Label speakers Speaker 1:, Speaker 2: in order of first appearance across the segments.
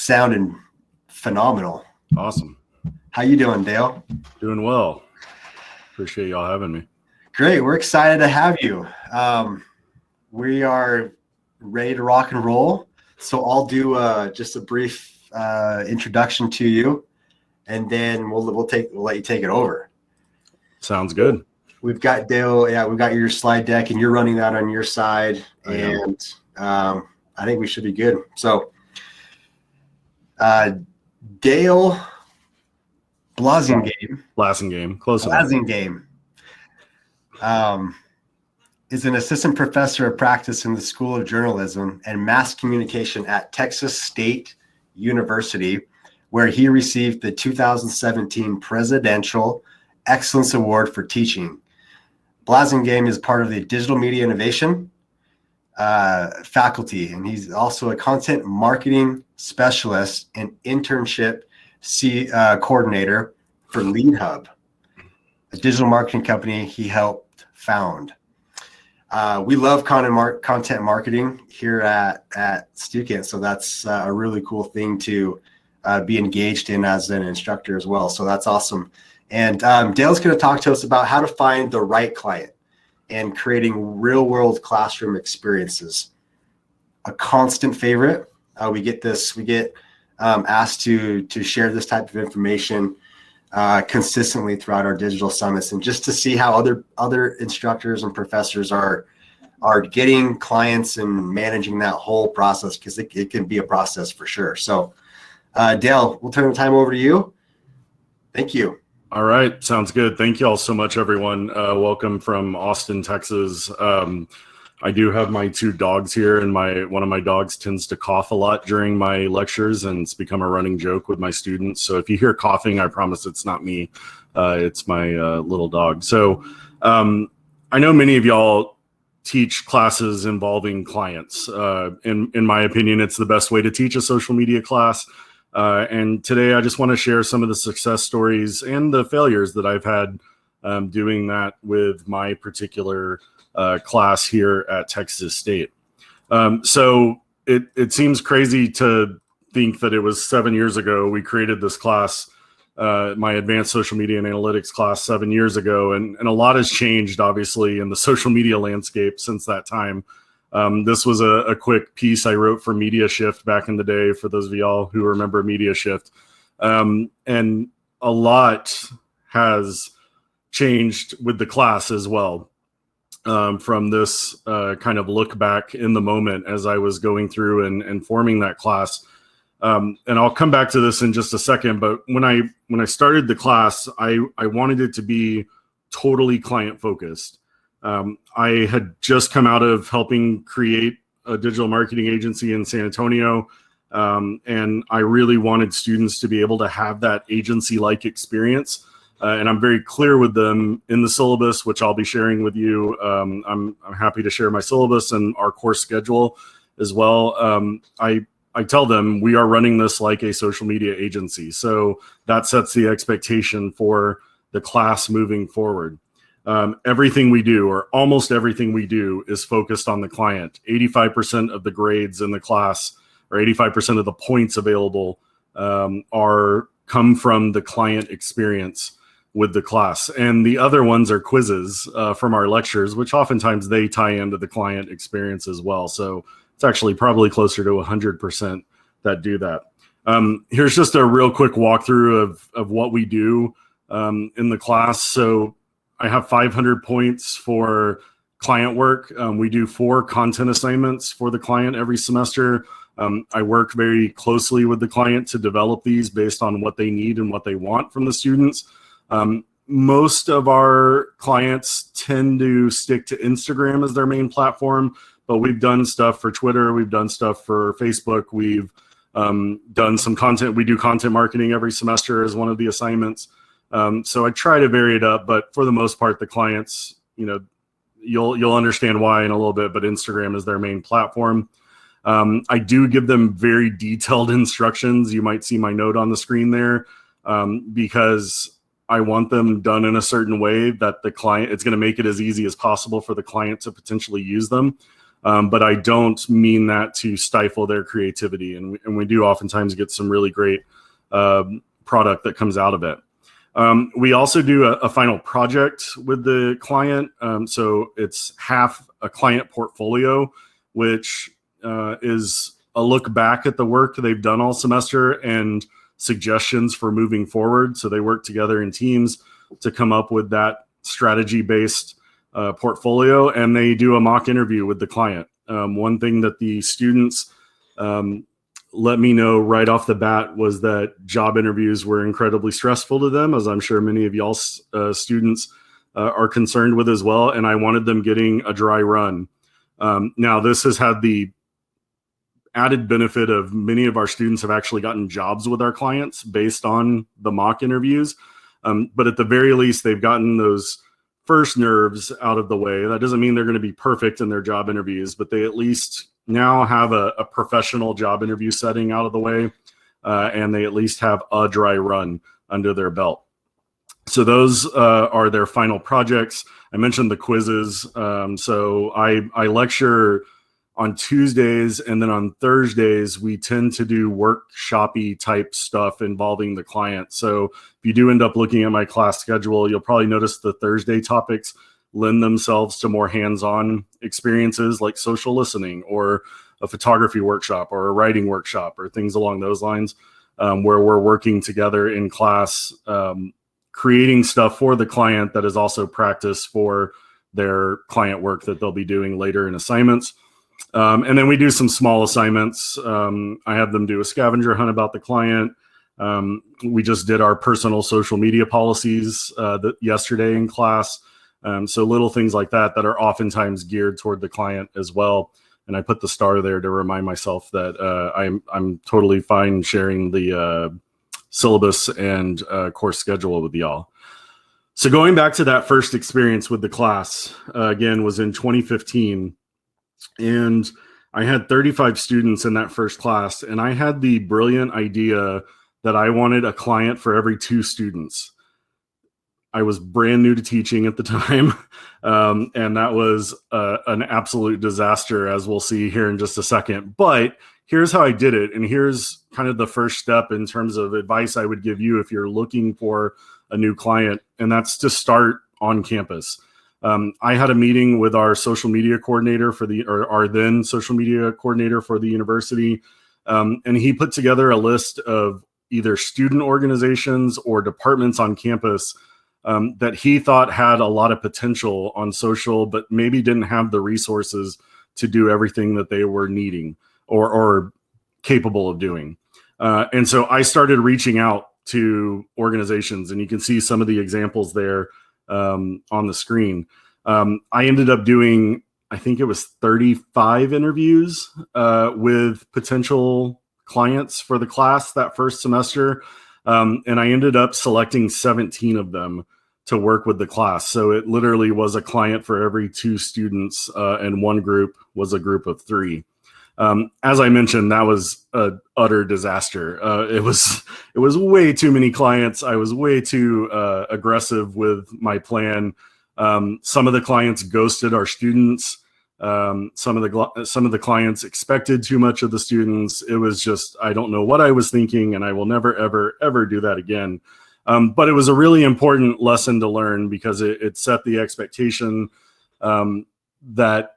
Speaker 1: sounding phenomenal.
Speaker 2: Awesome.
Speaker 1: How you doing, Dale?
Speaker 2: Doing well. Appreciate y'all having me.
Speaker 1: Great. We're excited to have you. We are ready to rock and roll. So I'll do just a brief introduction to you, and then we'll let you take it over.
Speaker 2: Sounds good.
Speaker 1: We've got Dale. Yeah, we've got your slide deck, and you're running that on your side, and I think we should be good. So, Dale
Speaker 2: Blasingame, close enough.
Speaker 1: Blasingame is an assistant professor of practice in the School of Journalism and Mass Communication at Texas State University, where he received the 2017 Presidential Excellence Award for Teaching. Blasingame is part of the Digital Media Innovation faculty, and he's also a content marketing specialist and internship coordinator for Lead Hub, a digital marketing company he helped found. We love content marketing here at Stucant, so that's a really cool thing to be engaged in as an instructor as well. So that's awesome. And Dale's going to talk to us about how to find the right client and creating real-world classroom experiences. A constant favorite. We get asked to share this type of information consistently throughout our digital summits, and just to see how other instructors and professors are getting clients and managing that whole process, because it can be a process for sure. So Dale, we'll turn the time over to you. Thank you.
Speaker 2: All right. Sounds good. Thank you all so much, everyone. Welcome from Austin, Texas. I do have my two dogs here, and one of my dogs tends to cough a lot during my lectures, and it's become a running joke with my students. So if you hear coughing, I promise it's not me. It's my little dog. So I know many of y'all teach classes involving clients. In my opinion, it's the best way to teach a social media class. And today I just want to share some of the success stories and the failures that I've had doing that with my particular class here at Texas State. So it seems crazy to think that it was 7 years ago we created this class, my advanced social media and analytics class 7 years ago. And a lot has changed, obviously, in the social media landscape since that time. This was a quick piece I wrote for Media Shift back in the day, for those of y'all who remember Media Shift. And a lot has changed with the class as well. From this kind of look back in the moment as I was going through and forming that class. And I'll come back to this in just a second, but when I started the class, I wanted it to be totally client focused. I had just come out of helping create a digital marketing agency in San Antonio, and I really wanted students to be able to have that agency-like experience. And I'm very clear with them in the syllabus, which I'll be sharing with you. I'm happy to share my syllabus and our course schedule as well. I tell them we are running this like a social media agency. So that sets the expectation for the class moving forward. Everything we do, or almost everything we do, is focused on the client. 85% of the grades in the class, or 85% of the points available, come from the client experience with the class. And the other ones are quizzes from our lectures, which oftentimes they tie into the client experience as well. So it's actually probably closer to 100% that do that. Here's just a real quick walkthrough of what we do in the class. So I have 500 points for client work. We do 4 content assignments for the client every semester. I work very closely with the client to develop these based on what they need and what they want from the students. Most of our clients tend to stick to Instagram as their main platform, but we've done stuff for Twitter. We've done stuff for Facebook. We've done some content. We do content marketing every semester as one of the assignments. So I try to vary it up, but for the most part, the clients, you'll understand why in a little bit, but Instagram is their main platform. I do give them very detailed instructions. You might see my note on the screen there, because I want them done in a certain way that it's going to make it as easy as possible for the client to potentially use them. But I don't mean that to stifle their creativity. And we do oftentimes get some really great product that comes out of it. We also do a final project with the client. So it's half a client portfolio, which is a look back at the work they've done all semester and suggestions for moving forward. So they work together in teams to come up with that strategy-based portfolio, and they do a mock interview with the client. One thing that the students let me know right off the bat was that job interviews were incredibly stressful to them, as I'm sure many of y'all's students are concerned with as well. And I wanted them getting a dry run. Now, this has had the added benefit of many of our students have actually gotten jobs with our clients based on the mock interviews. But at the very least, they've gotten those first nerves out of the way. That doesn't mean they're going to be perfect in their job interviews, but they at least now have a professional job interview setting out of the way, and they at least have a dry run under their belt. So those are their final projects. I mentioned the quizzes. So I lecture on Tuesdays, and then on Thursdays, we tend to do workshop-y type stuff involving the client. So if you do end up looking at my class schedule, you'll probably notice the Thursday topics lend themselves to more hands-on experiences like social listening or a photography workshop or a writing workshop or things along those lines, where we're working together in class, creating stuff for the client that is also practice for their client work that they'll be doing later in assignments. And then we do some small assignments. I have them do a scavenger hunt about the client. We just did our personal social media policies yesterday in class. So little things like that are oftentimes geared toward the client as well. And I put the star there to remind myself that I'm totally fine sharing the syllabus and course schedule with y'all. So going back to that first experience with the class, again, was in 2015. And I had 35 students in that first class, and I had the brilliant idea that I wanted a client for every 2 students. I was brand new to teaching at the time, and that was an absolute disaster, as we'll see here in just a second. But here's how I did it, and here's kind of the first step in terms of advice I would give you if you're looking for a new client, and that's to start on campus. I had a meeting with our social media coordinator our then social media coordinator for the university, and he put together a list of either student organizations or departments on campus that he thought had a lot of potential on social, but maybe didn't have the resources to do everything that they were needing or capable of doing. And so I started reaching out to organizations, and you can see some of the examples there on the screen. I ended up doing, I think it was 35 interviews with potential clients for the class that first semester. And I ended up selecting 17 of them to work with the class. So it literally was a client for every 2 students, and one group was a group of 3. As I mentioned, that was an utter disaster. It was way too many clients. I was way too aggressive with my plan. Some of the clients ghosted our students. Some of the clients expected too much of the students. It was just, I don't know what I was thinking, and I will never, ever, ever do that again. But it was a really important lesson to learn because it set the expectation that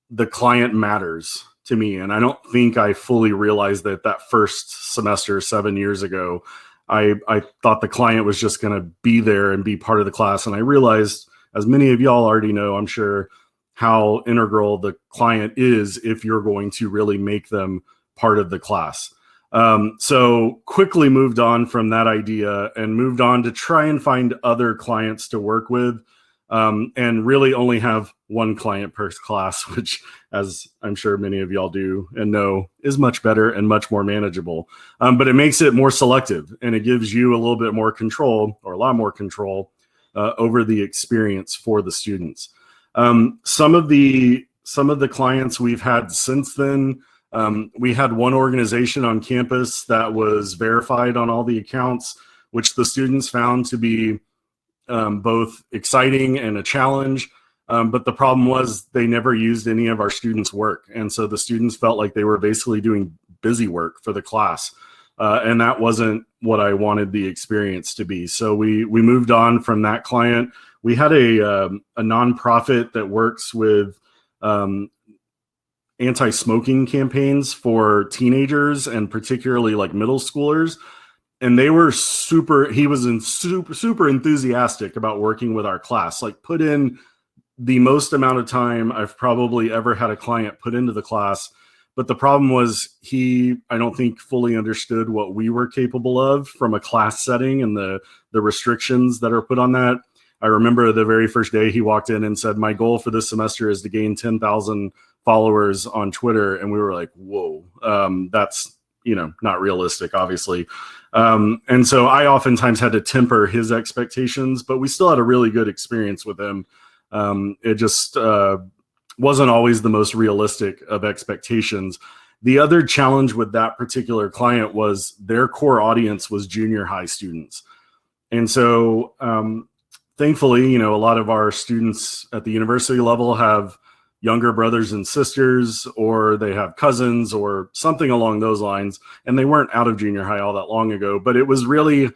Speaker 2: the client matters to me. And I don't think I fully realized that first semester 7 years ago. I thought the client was just going to be there and be part of the class. And I realized, as many of y'all already know, I'm sure, how integral the client is if you're going to really make them part of the class. So quickly moved on from that idea and moved on to try and find other clients to work with, and really only have one client per class, which, as I'm sure many of y'all do and know, is much better and much more manageable. But it makes it more selective, and it gives you a little bit more control, or a lot more control, over the experience for the students. Some of the clients we've had since then, we had one organization on campus that was verified on all the accounts, which the students found to be both exciting and a challenge. But the problem was they never used any of our students' work. And so the students felt like they were basically doing busy work for the class. And that wasn't what I wanted the experience to be. So we moved on from that client. We had a nonprofit that works with anti-smoking campaigns for teenagers and particularly like middle schoolers. And they were he was super enthusiastic about working with our class, like put in the most amount of time I've probably ever had a client put into the class. But the problem was I don't think fully understood what we were capable of from a class setting and the restrictions that are put on that. I remember the very first day he walked in and said, my goal for this semester is to gain 10,000 followers on Twitter. And we were like, whoa, that's, not realistic, obviously. And so I oftentimes had to temper his expectations, but we still had a really good experience with him. It just wasn't always the most realistic of expectations. The other challenge with that particular client was their core audience was junior high students. And so thankfully, a lot of our students at the university level have younger brothers and sisters, or they have cousins or something along those lines. And they weren't out of junior high all that long ago, but it was really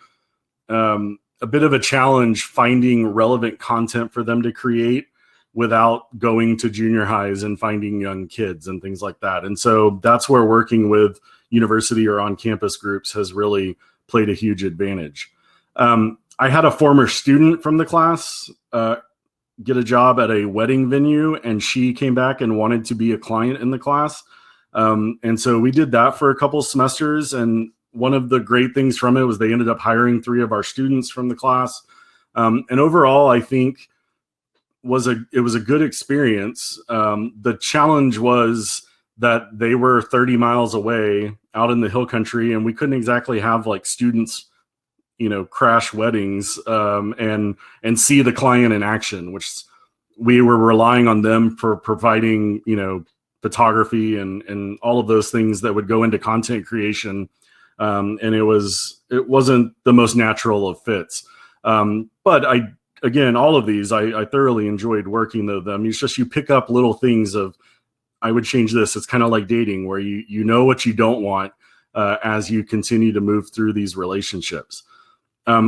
Speaker 2: a bit of a challenge finding relevant content for them to create without going to junior highs and finding young kids and things like that. And so that's where working with university or on-campus groups has really played a huge advantage. I had a former student from the class get a job at a wedding venue, and she came back and wanted to be a client in the class. And so we did that for a couple semesters. And one of the great things from it was they ended up hiring 3 of our students from the class. And overall, I think it was a good experience. The challenge was that they were 30 miles away out in the hill country, and we couldn't exactly have like students, crash weddings and see the client in action, which we were relying on them for providing, photography and all of those things that would go into content creation. And it wasn't the most natural of fits. But again, all of these, I thoroughly enjoyed working with them. It's just, you pick up little things of, I would change this. It's kind of like dating, where you know what you don't want as you continue to move through these relationships.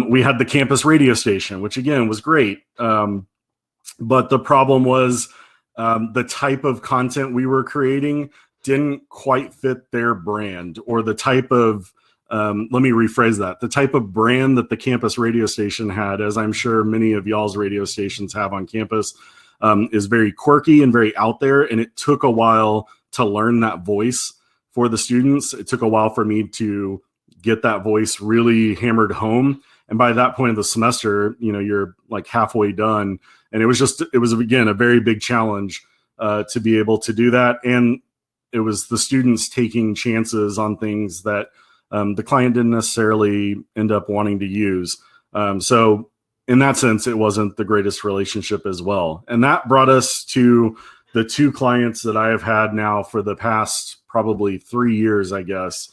Speaker 2: We had the campus radio station, which again was great. But the problem was the type of content we were creating didn't quite fit their brand, or the type of, let me rephrase that, the type of brand that the campus radio station had, as I'm sure many of y'all's radio stations have on campus, is very quirky and very out there. And it took a while to learn that voice for the students. It took a while for me to get that voice really hammered home. And by that point of the semester, you're like halfway done. And it was again, a very big challenge to be able to do that. And it was the students taking chances on things that the client didn't necessarily end up wanting to use. So in that sense, it wasn't the greatest relationship as well. And that brought us to the 2 clients that I have had now for the past probably 3 years, I guess.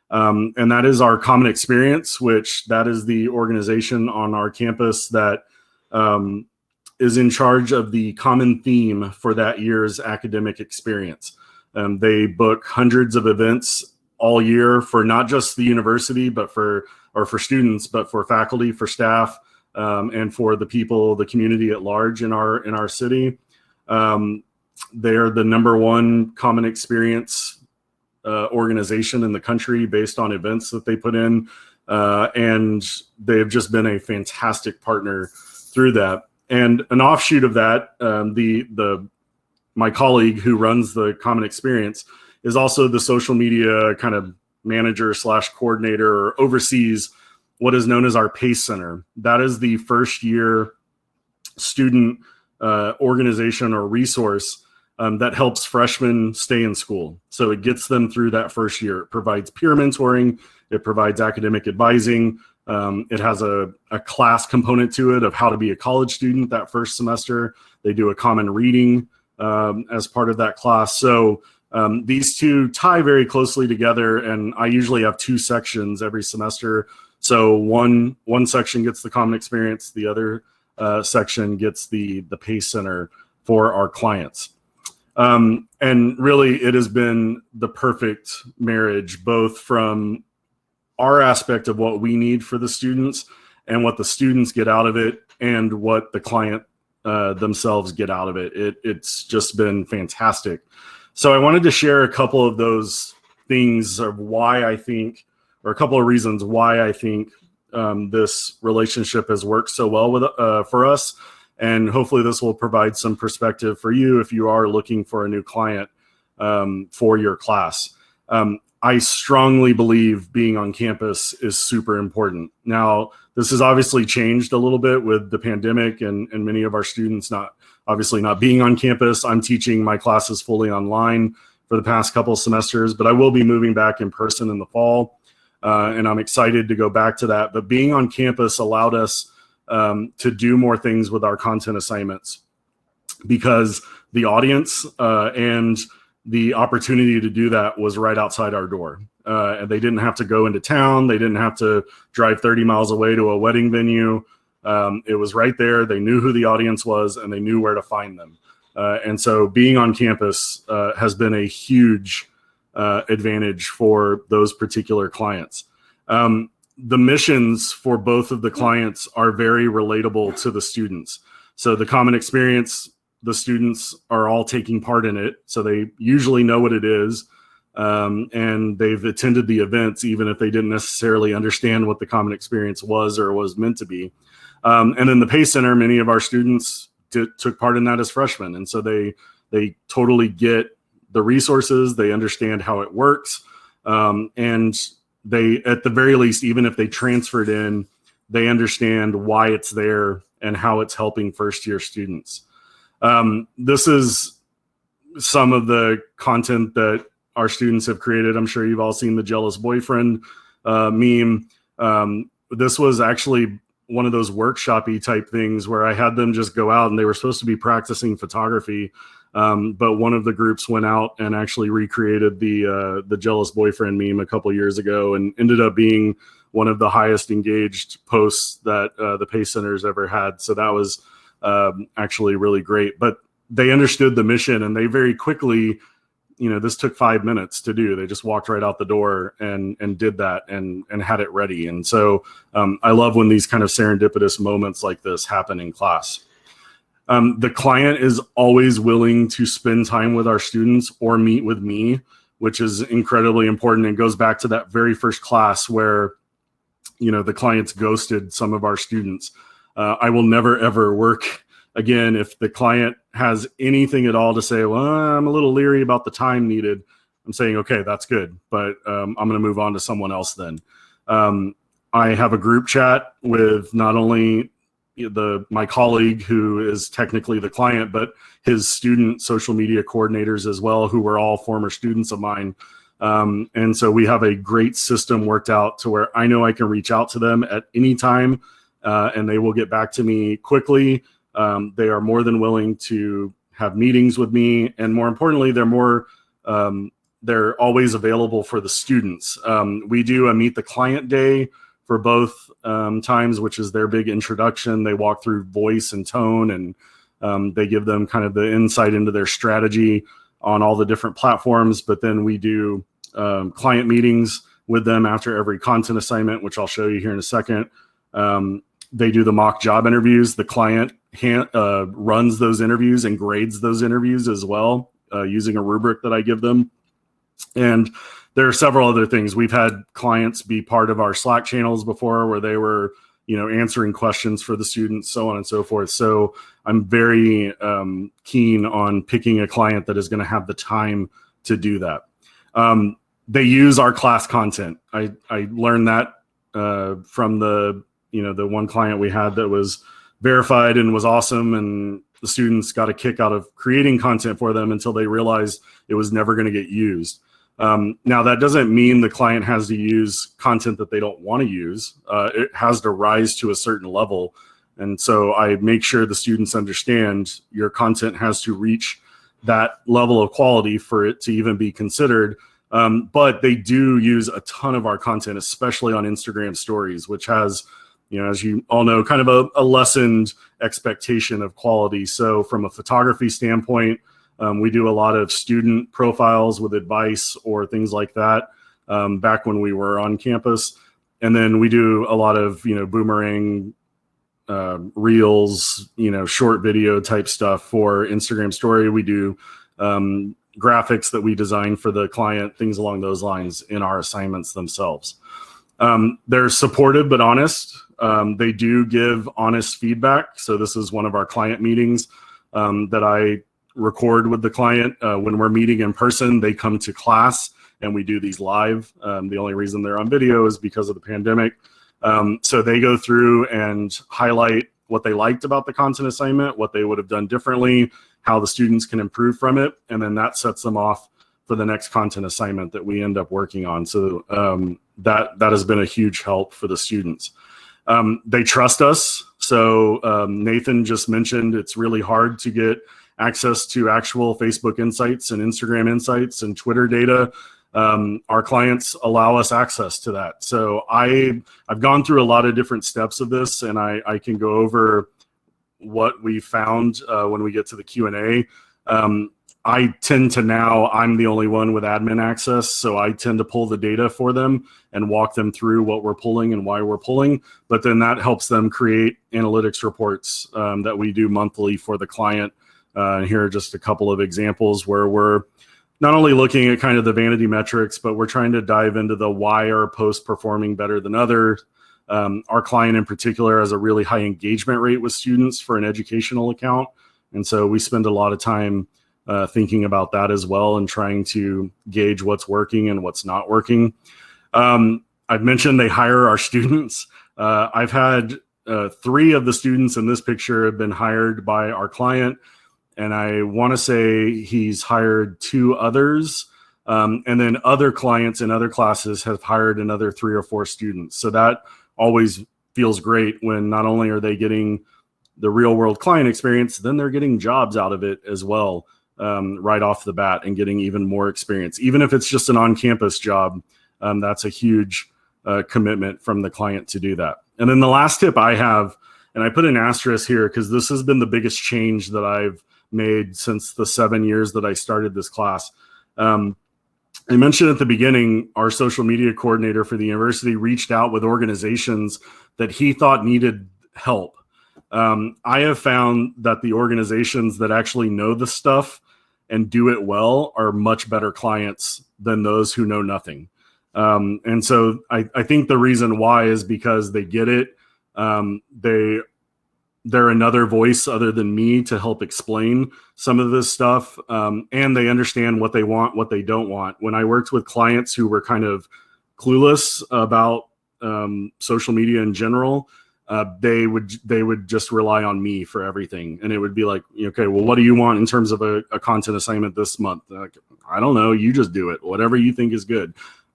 Speaker 2: And that is our Common Experience, which that is the organization on our campus that is in charge of the common theme for that year's academic experience. They book hundreds of events all year for not just the university, but for students, but for faculty, for staff, and for the community at large in our city. They're the #1 Common Experience organization in the country based on events that they put in. And they've just been a fantastic partner through that. And an offshoot of that, my colleague who runs the Common Experience is also the social media kind of manager / coordinator, or oversees what is known as our PACE Center. That is the first year student organization or resource that helps freshmen stay in school. So it gets them through that first year. It provides peer mentoring. It provides academic advising. It has a class component to it of how to be a college student that first semester. They do a common reading as part of that class. So these 2 tie very closely together, and I usually have 2 sections every semester. So one section gets the Common Experience, the other section gets the PACE Center for our clients. And really, it has been the perfect marriage, both from our aspect of what we need for the students and what the students get out of it and what the client themselves get out of it. It's just been fantastic. So I wanted to share a couple of those things of why I think, or a couple of reasons why I think this relationship has worked so well with for us. And hopefully this will provide some perspective for you if you are looking for a new client for your class. I strongly believe being on campus is super important. Now, this has obviously changed a little bit with the pandemic and many of our students not being on campus. I'm teaching my classes fully online for the past couple of semesters, but I will be moving back in person in the fall. And I'm excited to go back to that. But being on campus allowed us to do more things with our content assignments because the audience and the opportunity to do that was right outside our door. And they didn't have to go into town. They didn't have to drive 30 miles away to a wedding venue. It was right there. They knew who the audience was and they knew where to find them. And so being on campus has been a huge advantage for those particular clients. The missions for both of the clients are very relatable to the students. So the common experience, the students are all taking part in it. So they usually know what it is. And they've attended the events, even if they didn't necessarily understand what the common experience was or was meant to be. And then the Pace Center, many of our students took part in that as freshmen. And so they totally get the resources. They understand how it works. And they, at the very least, even if they transferred in, they understand why it's there and how it's helping first-year students. This is some of the content that our students have created. I'm sure you've all seen the jealous boyfriend meme. This was actually one of those workshop-y type things where I had them just go out and they were supposed to be practicing photography. But one of the groups went out and actually recreated the jealous boyfriend meme a couple years ago and ended up being one of the highest engaged posts that the Pace Center's ever had. So that was actually really great. But they understood the mission and they very quickly, this took 5 minutes to do. They just walked right out the door and did that and had it ready. And so I love when these kind of serendipitous moments like this happen in class. The client is always willing to spend time with our students or meet with me, which is incredibly important. And goes back to that very first class where, the clients ghosted some of our students. I will never, ever work again if the client has anything at all to say, well, I'm a little leery about the time needed. I'm saying, okay, that's good, but I'm going to move on to someone else then. I have a group chat with not only my colleague who is technically the client, but his student social media coordinators as well, who were all former students of mine. And so we have a great system worked out to where I know I can reach out to them at any time and they will get back to me quickly. They are more than willing to have meetings with me. And more importantly, they're always available for the students. We do a meet the client day for both times, which is their big introduction. They walk through voice and tone and they give them kind of the insight into their strategy on all the different platforms. But then we do client meetings with them after every content assignment, which I'll show you here in a second. They do the mock job interviews. The client runs those interviews and grades those interviews as well using a rubric that I give them. And there are several other things. We've had clients be part of our Slack channels before where they were, answering questions for the students, so on and so forth. So I'm very keen on picking a client that is going to have the time to do that. They use our class content. I learned that from the one client we had that was verified and was awesome. And the students got a kick out of creating content for them until they realized it was never going to get used. Now, that doesn't mean the client has to use content that they don't want to use. It has to rise to a certain level. And so I make sure the students understand your content has to reach that level of quality for it to even be considered. But they do use a ton of our content, especially on Instagram stories, which has as you all know, kind of a lessened expectation of quality. So from a photography standpoint, we do a lot of student profiles with advice or things like that back when we were on campus. And then we do a lot of, boomerang reels, short video type stuff for Instagram story. We do graphics that we design for the client, things along those lines in our assignments themselves. They're supportive but honest. They do give honest feedback. So this is one of our client meetings that I record with the client. When we're meeting in person, they come to class and we do these live. The only reason they're on video is because of the pandemic. So they go through and highlight what they liked about the content assignment, what they would have done differently, how the students can improve from it. And then that sets them off for the next content assignment that we end up working on. So that has been a huge help for the students. They trust us. So Nathan just mentioned it's really hard to get access to actual Facebook insights and Instagram insights and Twitter data. Our clients allow us access to that. So I've gone through a lot of different steps of this, and I can go over what we found when we get to the Q&A. I tend to now, I'm the only one with admin access, so I tend to pull the data for them and walk them through what we're pulling and why we're pulling. But then that helps them create analytics reports that we do monthly for the client. Here are just a couple of examples where we're not only looking at kind of the vanity metrics, but we're trying to dive into the why are posts performing better than others. Our client in particular has a really high engagement rate with students for an educational account. And so we spend a lot of time thinking about that as well and trying to gauge what's working and what's not working. I've mentioned they hire our students. I've had 3 of the students in this picture have been hired by our client. And I want to say he's hired 2 others. And then other clients in other classes have hired another 3 or 4 students. So that always feels great when not only are they getting the real world client experience, then they're getting jobs out of it as well, right off the bat, and getting even more experience. Even if it's just an on-campus job, that's a huge commitment from the client to do that. And then the last tip I have, and I put an asterisk here because this has been the biggest change that I've made since the 7 years that I started this class. I mentioned at the beginning, our social media coordinator for the university reached out with organizations that he thought needed help. I have found that the organizations that actually know the stuff and do it well are much better clients than those who know nothing. And so I think the reason why is because they get it. They're another voice other than me to help explain some of this stuff. And they understand what they want, what they don't want. When I worked with clients who were kind of clueless about social media in general, they would just rely on me for everything. And it would be like, okay, well, what do you want in terms of a content assignment this month? Like, I don't know. You just do it. Whatever you think is good.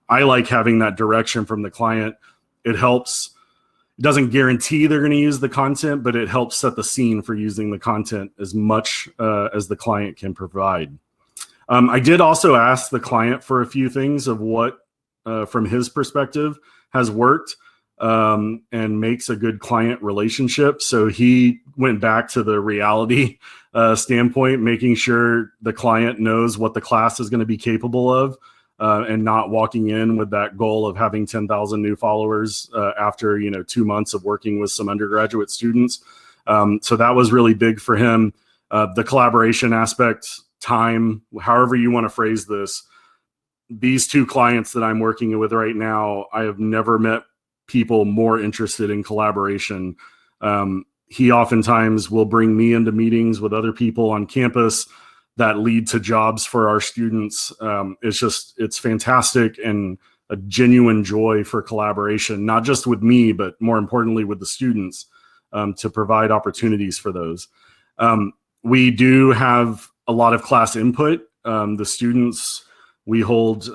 Speaker 2: I like having that direction from the client. It helps. It doesn't guarantee they're going to use the content, but it helps set the scene for using the content as much as the client can provide. I did also ask the client for a few things of what, from his perspective, has worked and makes a good client relationship. So he went back to the reality standpoint, making sure the client knows what the class is going to be capable of. And not walking in with that goal of having 10,000 new followers after 2 months of working with some undergraduate students. So that was really big for him. The collaboration aspect, time, however you want to phrase this. These 2 clients that I'm working with right now, I have never met people more interested in collaboration. He oftentimes will bring me into meetings with other people on campus that lead to jobs for our students. It's fantastic and a genuine joy for collaboration, not just with me, but more importantly with the students, to provide opportunities for those. We do have a lot of class input. The students, we hold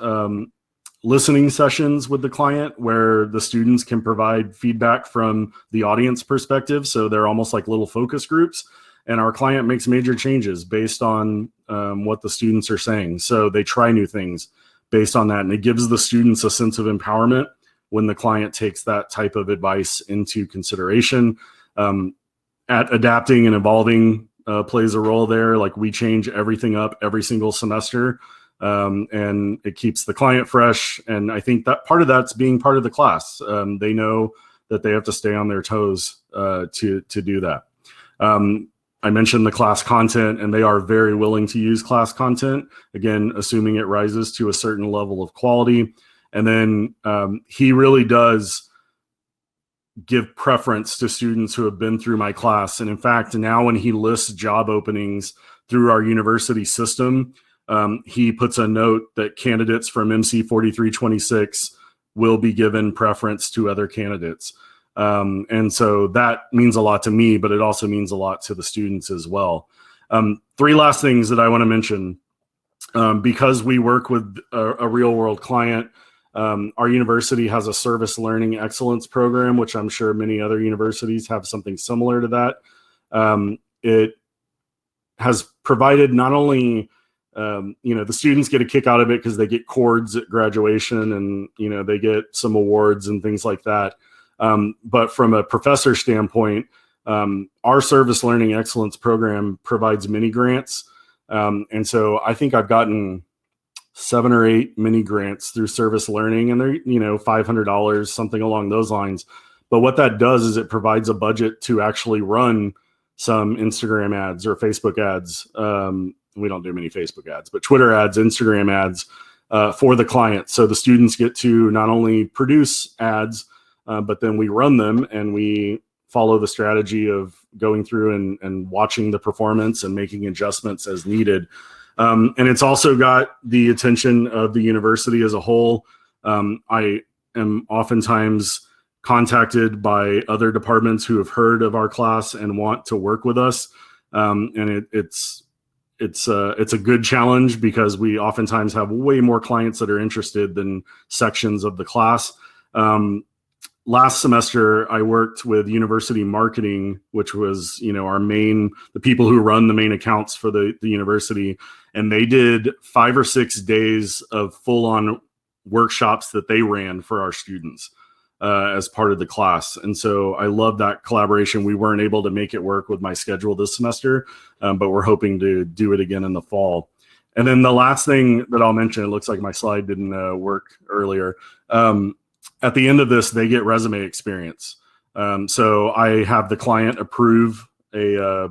Speaker 2: listening sessions with the client where the students can provide feedback from the audience perspective. So they're almost like little focus groups. And our client makes major changes based on what the students are saying. So they try new things based on that. And it gives the students a sense of empowerment when the client takes that type of advice into consideration. At adapting and evolving plays a role there. Like, we change everything up every single semester, and it keeps the client fresh. And I think that part of that's being part of the class. They know that they have to stay on their toes to do that. I mentioned the class content, and they are very willing to use class content, again, assuming it rises to a certain level of quality. And then he really does give preference to students who have been through my class. And in fact, now when he lists job openings through our university system, he puts a note that candidates from MC 4326 will be given preference to other candidates. And so that means a lot to me, but it also means a lot to the students as well. Three last things that I want to mention. Because we work with a real world client, our university has a service learning excellence program, which I'm sure many other universities have something similar to that. It has provided not only, the students get a kick out of it because they get cords at graduation, and, they get some awards and things like that. But from a professor standpoint, our service learning excellence program provides mini grants. And so I think I've gotten 7 or 8 mini grants through service learning, and they're, $500, something along those lines. But what that does is it provides a budget to actually run some Instagram ads or Facebook ads. We don't do many Facebook ads, but Twitter ads, Instagram ads for the client. So the students get to not only produce ads, but then we run them, and we follow the strategy of going through and watching the performance and making adjustments as needed. And it's also got the attention of the university as a whole. I am oftentimes contacted by other departments who have heard of our class and want to work with us. And it's a good challenge, because we oftentimes have way more clients that are interested than sections of the class. Last semester, I worked with university marketing, which was, the people who run the main accounts for the university. And they did 5 or 6 days of full-on workshops that they ran for our students as part of the class. And so I love that collaboration. We weren't able to make it work with my schedule this semester, but we're hoping to do it again in the fall. And then the last thing that I'll mention, it looks like my slide didn't work earlier. At the end of this, they get resume experience. So I have the client approve a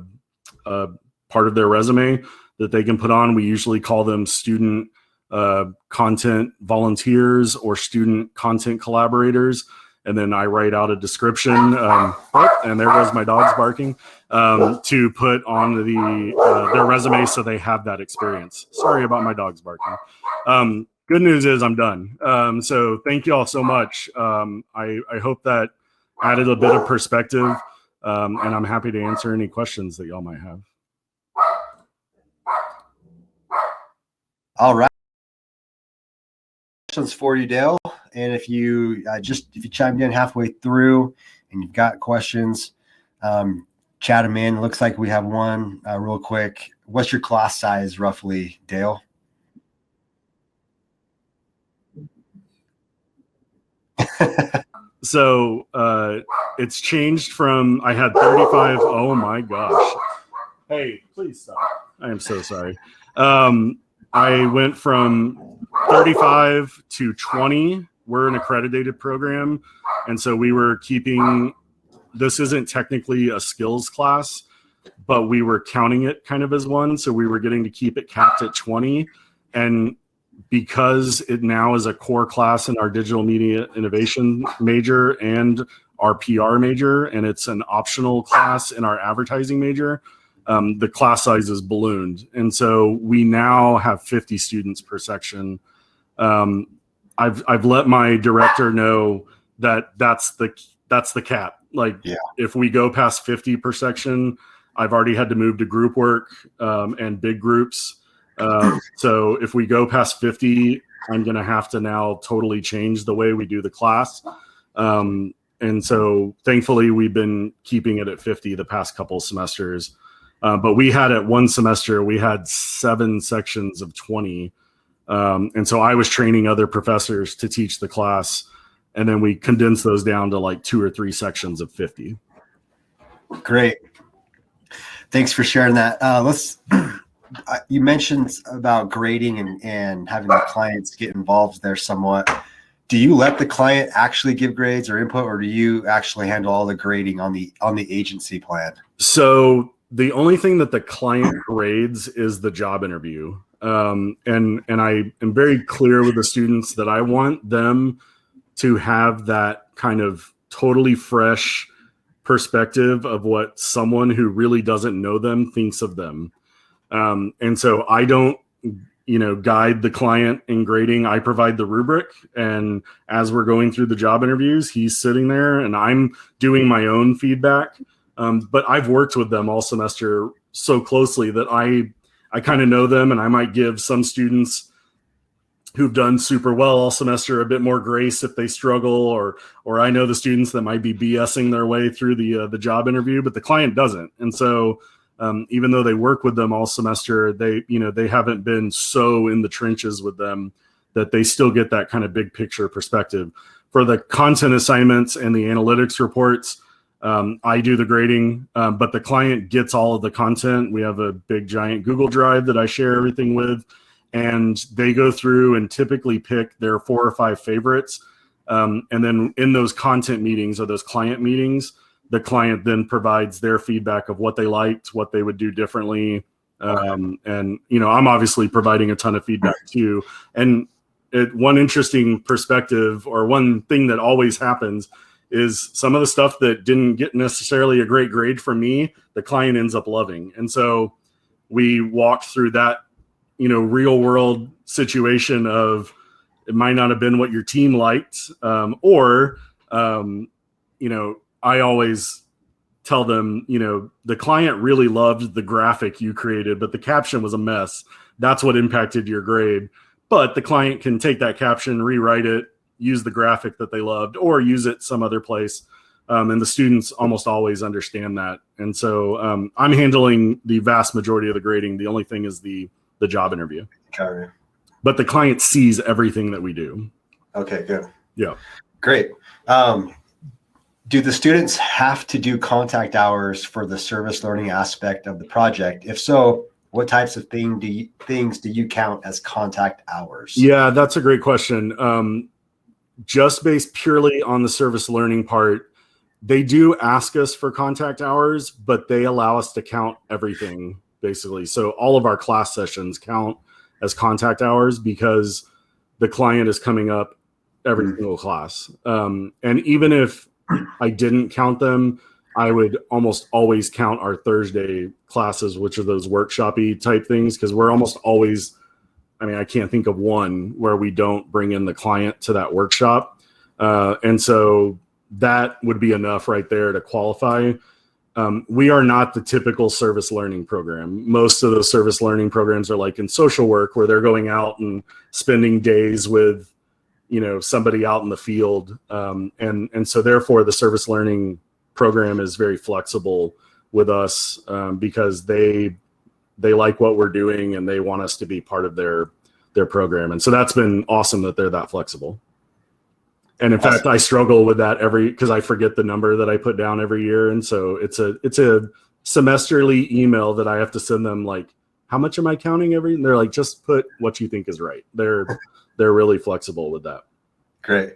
Speaker 2: part of their resume that they can put on. We usually call them student content volunteers or student content collaborators. And then I write out a description, and there goes my dogs barking, to put on their resume so they have that experience. Sorry about my dogs barking. Good news is I'm done. So thank you all so much. I hope that added a bit of perspective, and I'm happy to answer any questions that y'all might have.
Speaker 1: All right. Questions for you, Dale. And if you chimed in halfway through and you've got questions, chat them in. Looks like we have one real quick. What's your class size roughly, Dale?
Speaker 2: So it's changed from, I had 35. Oh my gosh. Hey, please stop. I am so sorry. I went from 35 to 20. We're an accredited program. And so we were keeping, this isn't technically a skills class, but we were counting it kind of as one. So we were getting to keep it capped at 20. And because it now is a core class in our digital media innovation major and our PR major, and it's an optional class in our advertising major, the class size is ballooned. And so we now have 50 students per section. I've let my director know that that's the cap. Like, yeah. If we go past 50 per section, I've already had to move to group work and big groups. So if we go past 50, I'm going to have to now totally change the way we do the class. And so thankfully we've been keeping it at 50 the past couple of semesters. But we had at one semester, we had 7 sections of 20. And so I was training other professors to teach the class. and then we condense those down to like 2 or 3 sections of 50.
Speaker 1: Great. Thanks for sharing that. You mentioned about grading and having the clients get involved there somewhat. Do you let the client actually give grades or input, or do you actually handle all the grading on the agency plan?
Speaker 2: So the only thing that the client grades is the job interview. And I am very clear with the students that I want them to have that kind of totally fresh perspective of what someone who really doesn't know them thinks of them. And so I don't, guide the client in grading. I provide the rubric, and as we're going through the job interviews, he's sitting there and I'm doing my own feedback. But I've worked with them all semester so closely that I kind of know them, and I might give some students who've done super well all semester a bit more grace if they struggle, or I know the students that might be BSing their way through the job interview, but the client doesn't. And so even though they work with them all semester, they haven't been so in the trenches with them that they still get that kind of big picture perspective. For the content assignments and the analytics reports, I do the grading, but the client gets all of the content. We have a big giant Google Drive that I share everything with, and they go through and typically pick their 4 or 5 favorites. And then in those content meetings or those client meetings, the client then provides their feedback of what they liked, what they would do differently. And, I'm obviously providing a ton of feedback too. And one interesting perspective, or one thing that always happens, is some of the stuff that didn't get necessarily a great grade from me, the client ends up loving. And so we walked through that, real world situation of, it might not have been what your team liked, I always tell them, the client really loved the graphic you created, but the caption was a mess. That's what impacted your grade. But the client can take that caption, rewrite it, use the graphic that they loved, or use it some other place. And the students almost always understand that. And so I'm handling the vast majority of the grading. The only thing is the job interview.
Speaker 1: Okay.
Speaker 2: But the client sees everything that we do.
Speaker 1: Okay, good.
Speaker 2: Yeah.
Speaker 1: Great. Do the students have to do contact hours for the service learning aspect of the project? If so, what types of things do you count as contact hours?
Speaker 2: Yeah, that's a great question. Just based purely on the service learning part, they do ask us for contact hours, but they allow us to count everything, basically. So all of our class sessions count as contact hours because the client is coming up every single class. And even if I didn't count them, I would almost always count our Thursday classes, which are those workshop-y type things, because we're almost always, I can't think of one where we don't bring in the client to that workshop. And so that would be enough right there to qualify. We are not the typical service learning program. Most of those service learning programs are like in social work, where they're going out and spending days with somebody out in the field. And so therefore the service learning program is very flexible with us, because they like what we're doing and they want us to be part of their program. And so that's been awesome that they're that flexible. And in fact, I struggle with that because I forget the number that I put down every year. And so it's a semesterly email that I have to send them, like, how much am I counting and they're like, just put what you think is right. They're really flexible with that.
Speaker 1: Great.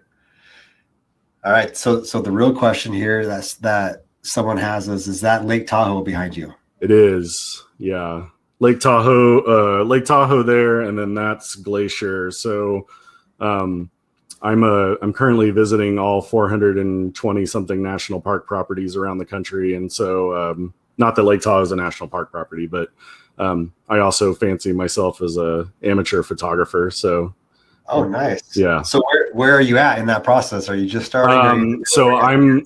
Speaker 1: All right. So the real question here that someone has is that Lake Tahoe behind you?
Speaker 2: It is. Yeah. Lake Tahoe there. And then that's Glacier. So, I'm currently visiting all 420 something national park properties around the country. And so, not that Lake Tahoe is a national park property, but, I also fancy myself as a amateur photographer. So,
Speaker 1: oh, nice.
Speaker 2: Yeah.
Speaker 1: So where are you at in that process? Are you just starting?
Speaker 2: So I'm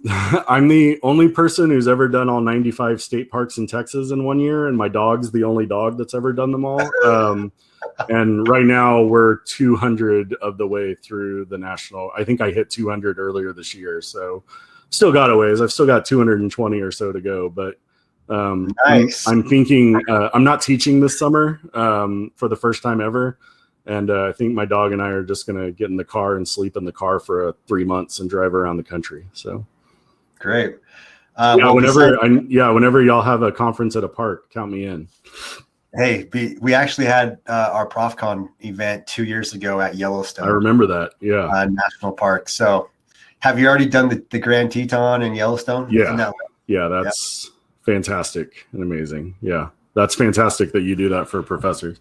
Speaker 2: the only person who's ever done all 95 state parks in Texas in 1 year. And my dog's the only dog that's ever done them all. And right now we're 200 of the way through the national. I think I hit 200 earlier this year. So still got a ways. I've still got 220 or so to go, but
Speaker 1: nice.
Speaker 2: I'm thinking, I'm not teaching this summer, for the first time ever. And I think my dog and I are just going to get in the car and sleep in the car for 3 months and drive around the country. So
Speaker 1: great.
Speaker 2: Whenever y'all have a conference at a park, count me in.
Speaker 1: Hey, we actually had our ProfCon event 2 years ago at Yellowstone.
Speaker 2: I remember that. Yeah.
Speaker 1: National Park. So have you already done the Grand Teton in Yellowstone?
Speaker 2: Yeah. That's fantastic and amazing. Yeah. That's fantastic that you do that for professors.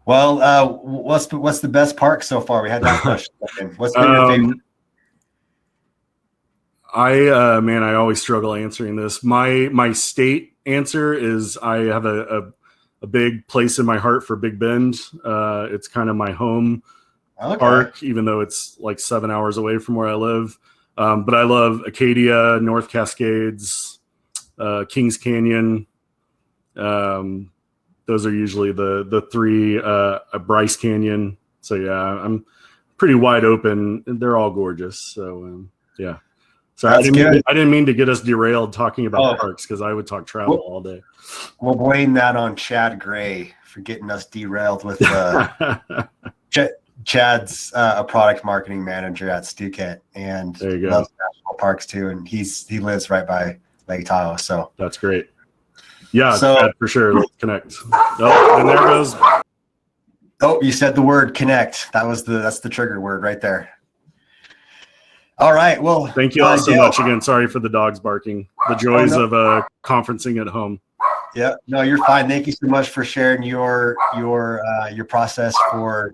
Speaker 1: Well, what's the best park so far? We had that question. What's been your favorite?
Speaker 2: I always struggle answering this. My state answer is I have a big place in my heart for Big Bend. It's kind of my home park, even though it's like 7 hours away from where I live. But I love Acadia, North Cascades, Kings Canyon. Those are usually the three, Bryce Canyon. So yeah, I'm pretty wide open. They're all gorgeous. So yeah. So I didn't mean to get us derailed talking about parks, because I would talk travel all day.
Speaker 1: We'll blame that on Chad Gray for getting us derailed with Chad's a product marketing manager at Stuket, and
Speaker 2: there you go.
Speaker 1: Loves national parks too, and he lives right by Lake Tahoe. So
Speaker 2: that's great. Yeah, so, Chad, for sure. Let's connect. Oh, and there goes.
Speaker 1: Oh, you said the word connect. That's the trigger word right there. All right. Well,
Speaker 2: thank you all so much again. Sorry for the dogs barking. The joys of conferencing at home.
Speaker 1: Yeah. No, you're fine. Thank you so much for sharing your process for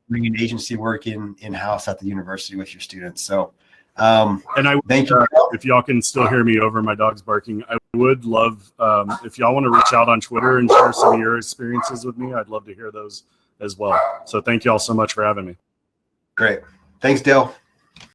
Speaker 1: bringing agency work in-house at the university with your students. So,
Speaker 2: and I
Speaker 1: thank you.
Speaker 2: If y'all can still hear me over my dogs barking, I would love if y'all want to reach out on Twitter and share some of your experiences with me. I'd love to hear those as well. So thank you all so much for having me.
Speaker 1: Great. Thanks, Dale.